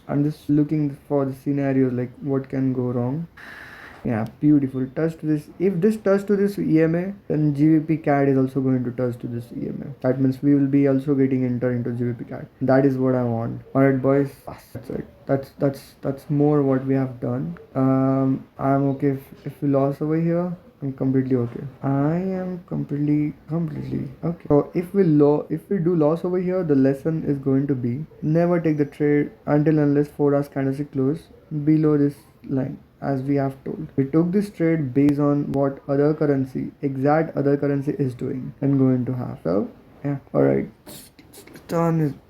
I'm just looking for the scenarios, like what can go wrong. Yeah, beautiful. Touch to this. If this touch to this EMA, then GBP CAD is also going to touch to this EMA. That means we will be also getting entered into GBP CAD. That is what I want. Alright, boys. That's it. That's more what we have done. I'm okay if we lost over here. I'm completely okay. I am completely okay. So if we do loss over here, the lesson is going to be never take the trade until unless 4 hours candlestick close below this line, as we have told. We took this trade based on what exact other currency is doing and going to have. So yeah, alright.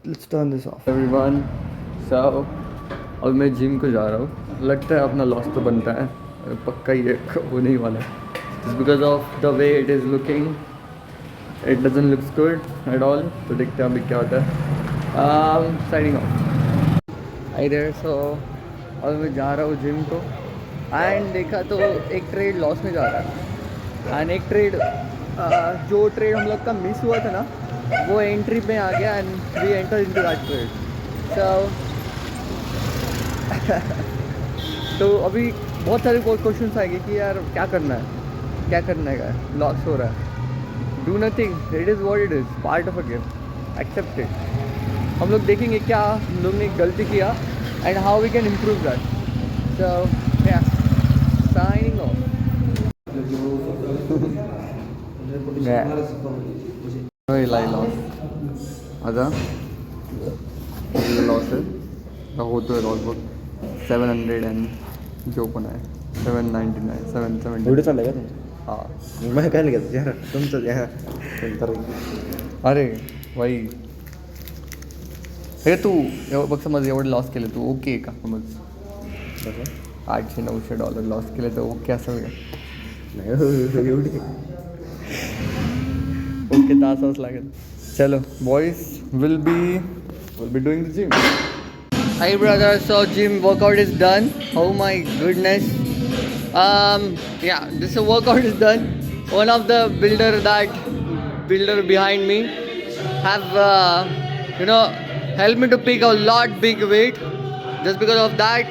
Let's turn this off. Everyone, so अब मैं gym को जा रहा हूँ. लगता है अपना loss तो बनता है, पक्का ही है, वो नहीं वाला. Just because of the way it is looking, it doesn't look good at all. तो देखते हैं अभी क्या होता है. Signing off. Hi there. So अब मैं जा रहा हूँ जिम को, एंड देखा तो एक ट्रेड लॉस में जा रहा है, एंड एक ट्रेड जो ट्रेड हम लोग का मिस हुआ था ना, वो एंट्री में आ गया, and we enter into that trade. तो अभी बहुत सारे क्वेश्चन आएंगे कि यार क्या करना है, लॉस हो रहा है. Do nothing, it is what it is, part of a game, accept it. हम लोग देखेंगे क्या हम लोग ने गलती किया and how we can improve that. So yeah, signing of. Loss होतो आहे लॉस 700 अँड जो पण आहे 799 770. एवढं चाललं का तुमचं? हां, मग काय लगेच यार तुमचं या तर अरे भाई, हे तू बघ, समज एवढं लॉस केलं तू, ओके आहे का? समज $800-900 लॉस केले तर ओके असेल का? नाही एवढी ओके तर असावंच लागेल. चलो boys, will be doing the gym. Hi brother, so gym workout is done. Oh my goodness. Yeah, this workout is done. One of the builder behind me have helped me to pick a lot big weight. Just because of that,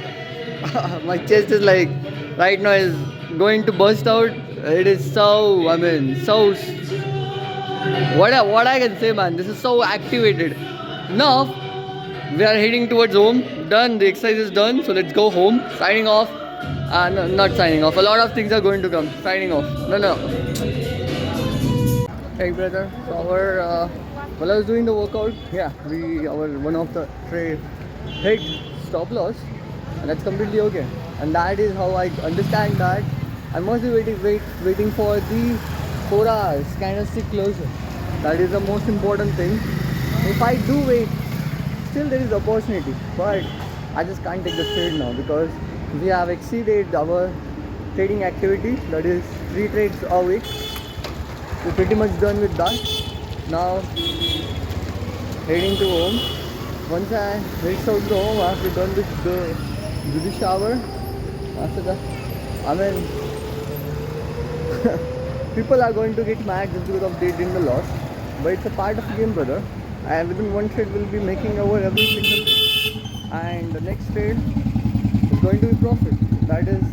my chest is like right now is going to burst out. It is so, what I can say, man. This is so activated. Now we are heading towards home. Done, the exercise is done, so let's go home. Signing off. No, not signing off, a lot of things are going to come. Signing off. No. Hey brother, so while I was doing the workout, yeah, our one of the trade hit stop loss, and that's completely okay. And that is how I understand that I must be waiting for the 4 hours candlestick closure. That is the most important thing. If I do wait, still there is opportunity, but I just can't take the trade now because we have exceeded our trading activity. That is 3 trades a week. We're pretty much done with that. Now heading to home. Once I reach out to home, after done with the shower, after that, I mean, people are going to get mad just because of they did the loss. But it's a part of the game, brother. And within one trade, we'll be making our every single trade. And the next trade is going to be profit. That is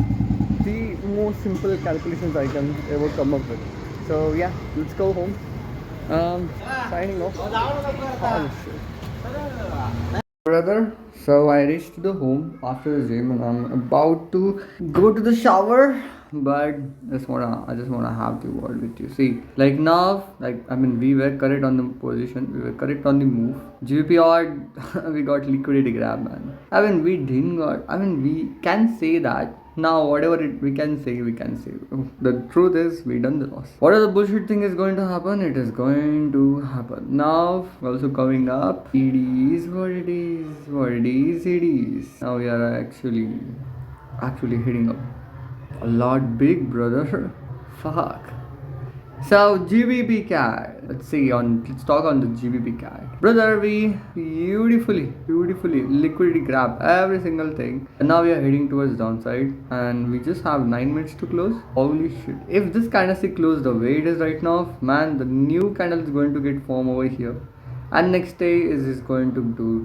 the most simple calculations I can ever come up with. So yeah, let's go home. Signing off. Oh shit. Brother, so I reached the home after the gym and I'm about to go to the shower, but I just wanna have the word with you. See, like now, like I mean, we were correct on the position, we were correct on the move. GBP we got liquidity grab, man. I mean, we didn't got. I mean, we can say that now whatever we can say, we can say. The truth is we done the loss. What are the bullshit thing is going to happen? It is going to happen. Now also coming up, it is what it is, what it is, it is. Now we are actually hitting up a lot big, brother. Fuck. So GBP cat. Let's talk on the GBP cat. Brother, we beautifully liquidity grab every single thing. And now we are heading towards downside and we just have 9 minutes to close. Holy shit. If this candlestick close the way it is right now, man, the new candle is going to get formed over here. And next day is going to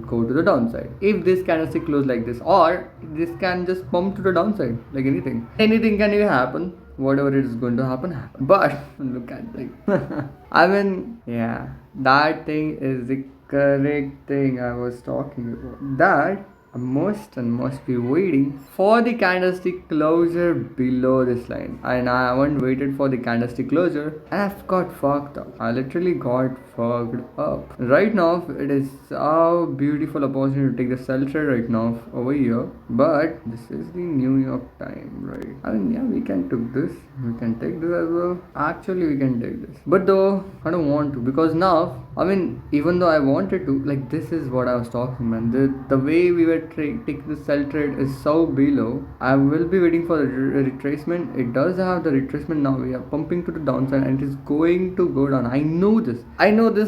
go to the downside. If this candlestick close like this, or this can just pump to the downside, like anything can even happen. Whatever it is going to happen. But look at like I mean, yeah, that thing is the correct thing I was talking about. That I must be waiting for the candlestick closure below this line, and I haven't waited for the candlestick closure and I've got fucked up. I literally got fucked up. Right now it is so beautiful opportunity to take the sell trade right now over here, but this is the New York time, right? I mean, yeah, we can take this, we can take this as well. Actually we can take this, but though I don't want to, because now I mean, even though I wanted to, like, this is what I was talking, man. The way we were taking the sell trade is so below. I will be waiting for the retracement. It does have the retracement now. We are pumping to the downside and it is going to go down. I know this,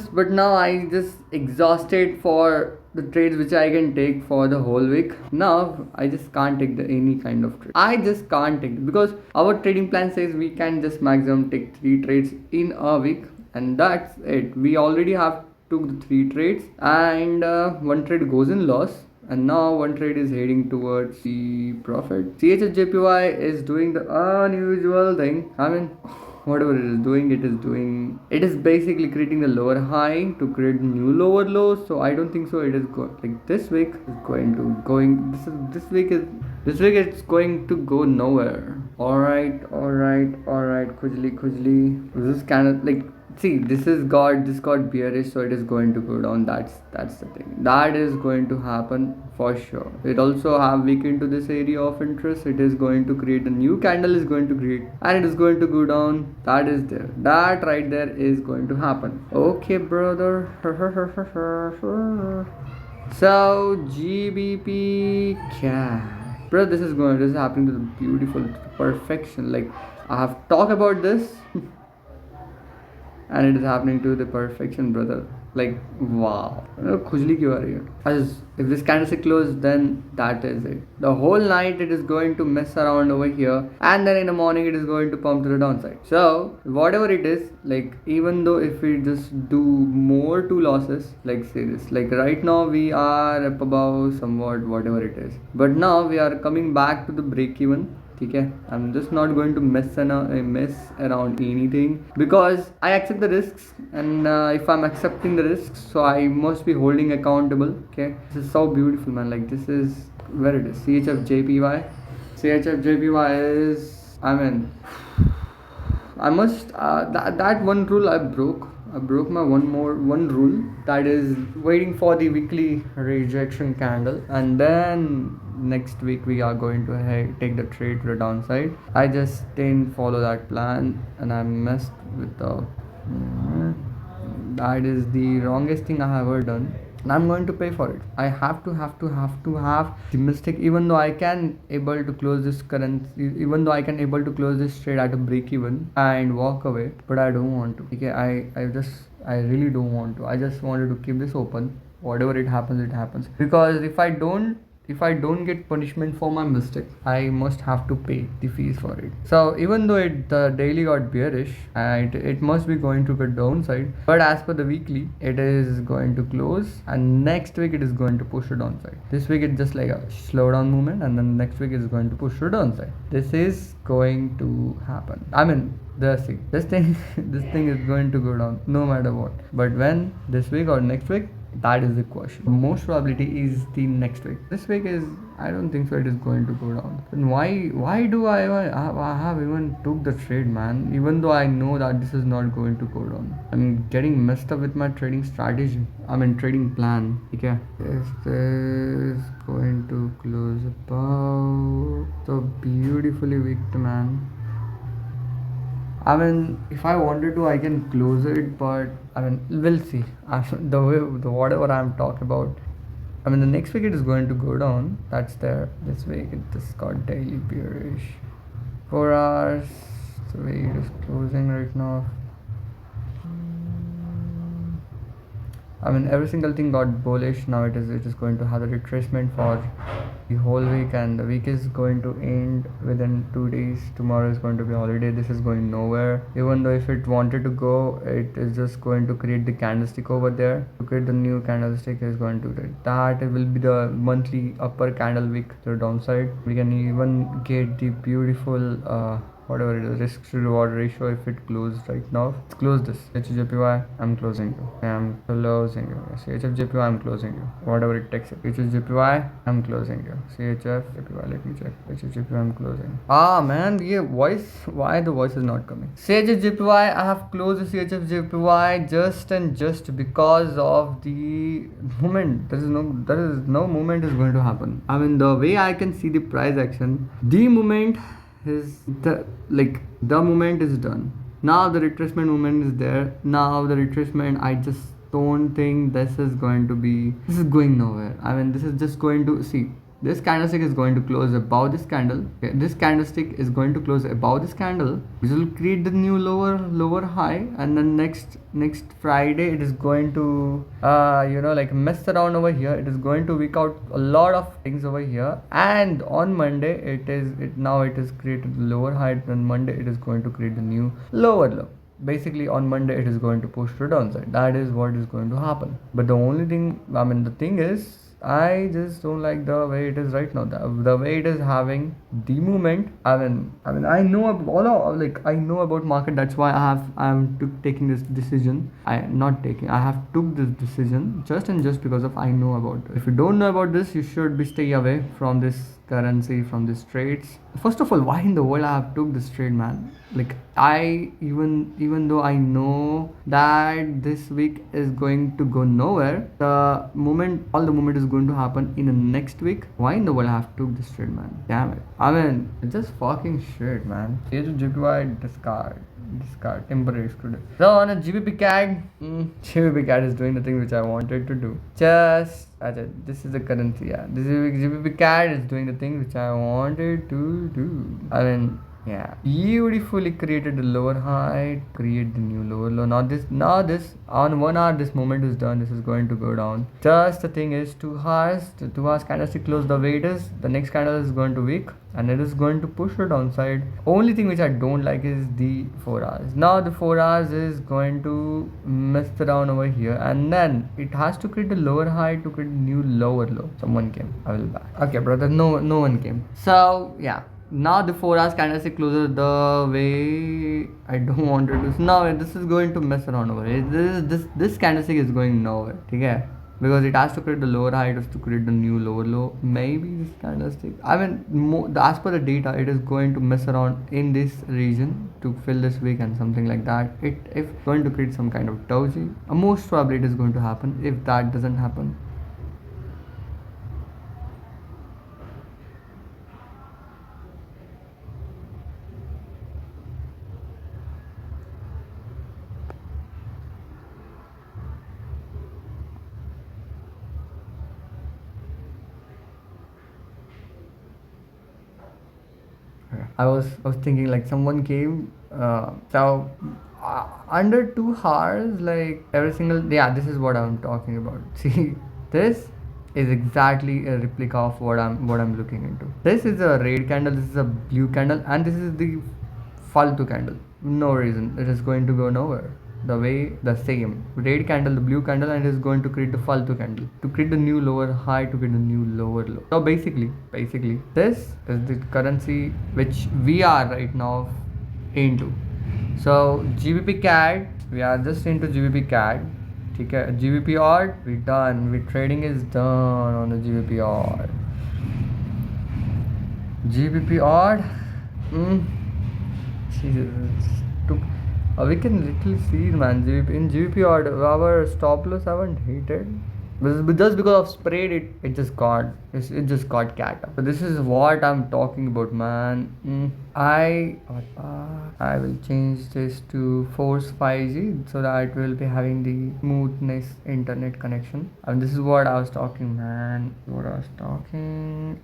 but now I just exhausted for the trades which I can take for the whole week. Now I just can't take any kind of trade. I just can't take it because our trading plan says we can just maximum take 3 trades in a week, and that's it. We already have took the 3 trades and one trade goes in loss, and now one trade is heading towards the profit. CHFJPY is doing the unusual thing. I mean, whatever it is basically creating the lower high to create new lower lows. So I don't think so it is like this week is going this week it's going to go nowhere. Alright, Kujli. This is kind of like, see, this got bearish, so it is going to go down. That's the thing. That is going to happen for sure. It also have weak into this area of interest. It is going to create a new candle is going to create, and it is going to go down. That is there. That right there is going to happen. Okay, brother. So GBP cash. Bro, this is happening to the beautiful perfection. Like, I have talked about this and it is happening to the perfection, brother. Like, wow. Khujli kyun aa rahi hai? As if this candlestick closed, then that is it. The whole night it is going to mess around over here, and then in the morning it is going to pump to the downside. So whatever it is, like, even though if we just do more 2 losses, like say this, like right now we are up above somewhat whatever it is, but now we are coming back to the break even. Okay, I'm just not going to mess around anything because I accept the risks, and if I'm accepting the risks, so I must be holding accountable. Okay, this is so beautiful, man. Like, this is where it is. CHFJPY is, I mean, I must that one rule I broke. I broke my one rule, that is waiting for the weekly rejection candle, and then next week we are going to take the trade to the downside. I just didn't follow that plan and I messed with the. That is the wrongest thing I have ever done. And I'm going to pay for it. I have to have the mistake, even though I can able to close this currency, even though I can able to close this trade at a break even and walk away, but I don't want to. Okay, I really don't want to. I just wanted to keep this open. Whatever it happens. Because if I don't get punishment for my mistake, I must have to pay the fees for it. So even though the daily got bearish, and it must be going to get downside, but as per the weekly, it is going to close, and next week it is going to push the downside. This week it's just like a slowdown movement, and then next week it is going to push the downside. This is going to happen. I mean, this thing this thing is going to go down no matter what. But when, this week or next week, that is the question. Most probability is the next week. This week is, I don't think so it is going to go down. And why do I have even took the trade, man? Even though I know that this is not going to go down. I'm getting messed up with my trading strategy. I mean trading plan. Okay. This is going to close about so beautifully wicked, man. I mean, if I wanted to, I can close it, but I mean, we'll see. The whatever I'm talking about. I mean, the next week it is going to go down. That's there. This week it just got daily bearish. 4 hours. The way it is closing right now. I mean, every single thing got bullish. Now it is going to have a retracement for the whole week, and the week is going to end within 2 days. Tomorrow is going to be holiday. This is going nowhere. Even though if it wanted to go, it is just going to create the candlestick over there. To create the new candlestick is going to do that. It will be the monthly upper candle wick to the downside. We can even get the beautiful whatever it is, risk to reward ratio. If it closed right now, let's close this. HFJPY, I'm closing you. I'm closing you. CHFJPY, I'm closing you. Whatever it takes. HFJPY, I'm closing you. CHFJPY, let me check. HFJPY, I'm closing. Ah man, why the voice is not coming? CHFJPY, I have closed the CHFJPY just because of the movement. There is no movement is going to happen. I mean, the way I can see the price action, the movement is the movement is done. Now the retracement movement is there. Now the retracement, I just don't think this is going nowhere. I mean, this is just going to see. This candlestick is going to close above this candle. Okay, this candlestick is going to close above this candle. This will create the new lower high, and then next Friday it is going to mess around over here. It is going to week out a lot of things over here, and on Monday it is created the lower high. Then Monday it is going to create the new lower low. Basically on Monday it is going to push to downside. That is what is going to happen. But the only thing, I mean, the thing is, I just don't like the way it is right now. The way it is having the movement. I mean, I know I know about market. That's why I'm taking this decision. I have took this decision just because of I know about it. If you don't know about this, you should be stay away from this currency, from these trades. First of all, why in the world I have took this trade, man? Like, I even though I know that this week is going to go nowhere, all the movement is going to happen in the next week. Why in the world I have took this trade, man? Damn it. I mean, it's just fucking shit, man. GPY discard temporary today. So on a GBP CAD, GBP CAD is doing the thing which I wanted to do. This is the currency, yeah. This is GBP CAD is doing the thing which I wanted to do. I mean, yeah, beautifully created the lower high, create the new lower low. Now this on 1 hour, this moment is done. This is going to go down. Just the thing is, 2 hours candlestick close the way it is. The next candle is going to wick, and it is going to push the downside. Only thing which I don't like is the 4 hours. Now the 4 hours is going to mess around over here, and then it has to create the lower high to create new lower low. Someone came. I will back. Okay, brother. No one came. So yeah. Now the 4 hours candlestick closer the way I don't want to do. Now this is going to mess around over here. This candlestick is going nowhere. Okay. because it has to create the lower high, it has to create the new lower low. Maybe this candlestick, I mean, as per the data, it is going to mess around in this region to fill this week and something like that. It if going to create some kind of doji, most probably it is going to happen. If that doesn't happen, I was thinking like someone came so under 2 hours, like every single, yeah, this is what I'm talking about. See, this is exactly a replica of what I'm looking into. This is a red candle, this is a blue candle, and this is the faltu candle. No reason, it is going to go nowhere. The way the same red candle, the blue candle, and it is going to create the faltu candle to create the new lower high, to create the new lower low. So basically this is the currency which we are right now into. So GBP CAD, we are just into GBP CAD. Okay, GBP odd, we done. We trading is done on the GBP odd. GBP odd. Jesus. Took, we can literally see, man. In GBP odd, our stop loss haven't hit it. But just because of spread, it just got cat up. So this is what I'm talking about, man. I will change this to Force 5G so that it will be having the smoothness internet connection. And this is what I was talking, man.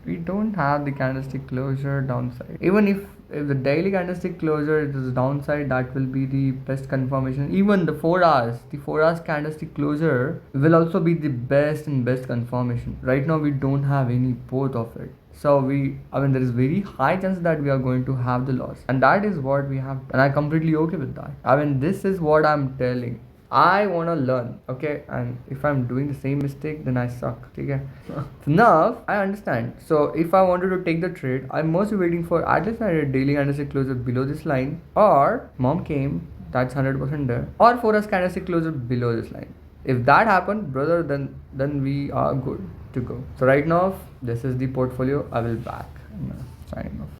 We don't have the candlestick closure downside. Even if the daily candlestick closure is downside, that will be the best confirmation. Even the 4 hours candlestick closure will also be the best confirmation. Right now we don't have any both of it. So there is very high chance that we are going to have the loss, and that is what we have, and I'm completely okay with that. This is what I'm telling. I wanna learn, okay? And if I'm doing the same mistake, then I suck, okay? So now I understand. So if I wanted to take the trade, I must be waiting for at least a daily candlestick closure below this line, or mom came, that's 100% there, or for us candlestick closure below this line. If that happened, brother, then we are good to go. So right now, this is the portfolio. I will back. Signing off.